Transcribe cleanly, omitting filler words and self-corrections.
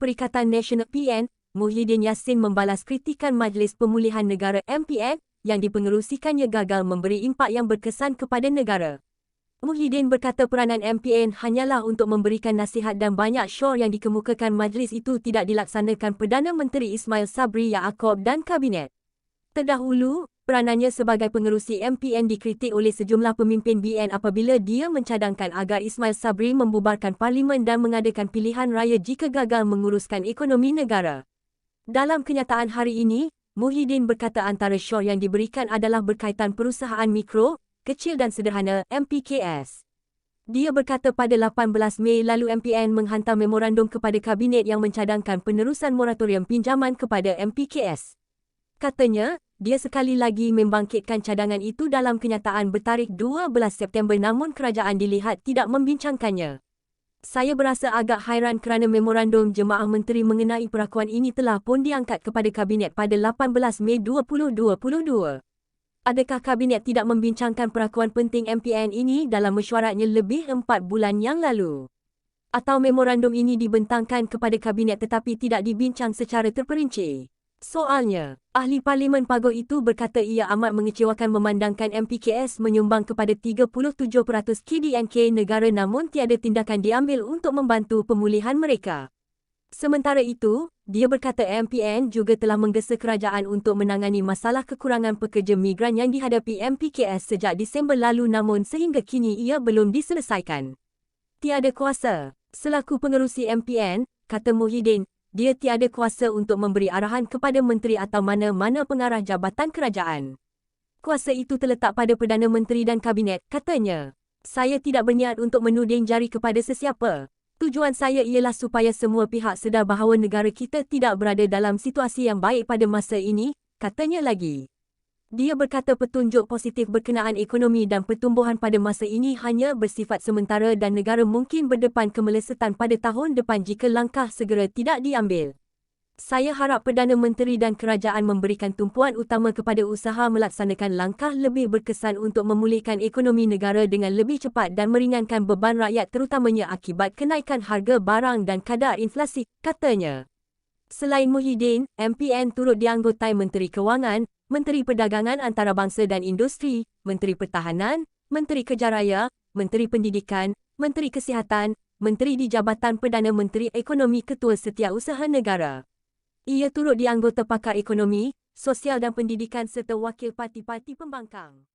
Perikatan Nasional PN, Muhyiddin Yassin membalas kritikan Majlis Pemulihan Negara MPN yang dipengerusikannya gagal memberi impak yang berkesan kepada negara. Muhyiddin berkata peranan MPN hanyalah untuk memberikan nasihat dan banyak syur yang dikemukakan majlis itu tidak dilaksanakan Perdana Menteri Ismail Sabri Yaakob dan Kabinet. Terdahulu, peranannya sebagai pengerusi MPN dikritik oleh sejumlah pemimpin BN apabila dia mencadangkan agar Ismail Sabri membubarkan parlimen dan mengadakan pilihan raya jika gagal menguruskan ekonomi negara. Dalam kenyataan hari ini, Muhyiddin berkata antara syur yang diberikan adalah berkaitan perusahaan mikro, kecil dan sederhana MPKS. Dia berkata pada 18 Mei lalu MPN menghantar memorandum kepada Kabinet yang mencadangkan penerusan moratorium pinjaman kepada MPKS. Katanya, dia sekali lagi membangkitkan cadangan itu dalam kenyataan bertarikh 12 September namun kerajaan dilihat tidak membincangkannya. Saya berasa agak hairan kerana memorandum Jemaah Menteri mengenai perakuan ini telah pun diangkat kepada Kabinet pada 18 Mei 2022. Adakah Kabinet tidak membincangkan perakuan penting MPN ini dalam mesyuaratnya lebih 4 bulan yang lalu? Atau memorandum ini dibentangkan kepada Kabinet tetapi tidak dibincang secara terperinci? Soalnya, ahli Parlimen Paguh itu berkata ia amat mengecewakan memandangkan MPKS menyumbang kepada 37% KDNK negara namun tiada tindakan diambil untuk membantu pemulihan mereka. Sementara itu, dia berkata MPN juga telah menggesa kerajaan untuk menangani masalah kekurangan pekerja migran yang dihadapi MPKS sejak Disember lalu namun sehingga kini ia belum diselesaikan. Tiada kuasa. Selaku pengerusi MPN, kata Muhyiddin, dia tiada kuasa untuk memberi arahan kepada menteri atau mana-mana pengarah jabatan kerajaan. Kuasa itu terletak pada Perdana Menteri dan Kabinet, katanya. Saya tidak berniat untuk menuding jari kepada sesiapa. Tujuan saya ialah supaya semua pihak sedar bahawa negara kita tidak berada dalam situasi yang baik pada masa ini, katanya lagi. Dia berkata petunjuk positif berkenaan ekonomi dan pertumbuhan pada masa ini hanya bersifat sementara dan negara mungkin berdepan kemelesetan pada tahun depan jika langkah segera tidak diambil. Saya harap Perdana Menteri dan kerajaan memberikan tumpuan utama kepada usaha melaksanakan langkah lebih berkesan untuk memulihkan ekonomi negara dengan lebih cepat dan meringankan beban rakyat terutamanya akibat kenaikan harga barang dan kadar inflasi, katanya. Selain Muhyiddin, MPN turut dianggotai Menteri Kewangan, Menteri Perdagangan Antarabangsa dan Industri, Menteri Pertahanan, Menteri Kejaraya, Menteri Pendidikan, Menteri Kesihatan, Menteri di Jabatan Perdana Menteri Ekonomi Ketua Setiausaha Negara. Ia turut dianggota pakar ekonomi, sosial dan pendidikan serta wakil parti-parti pembangkang.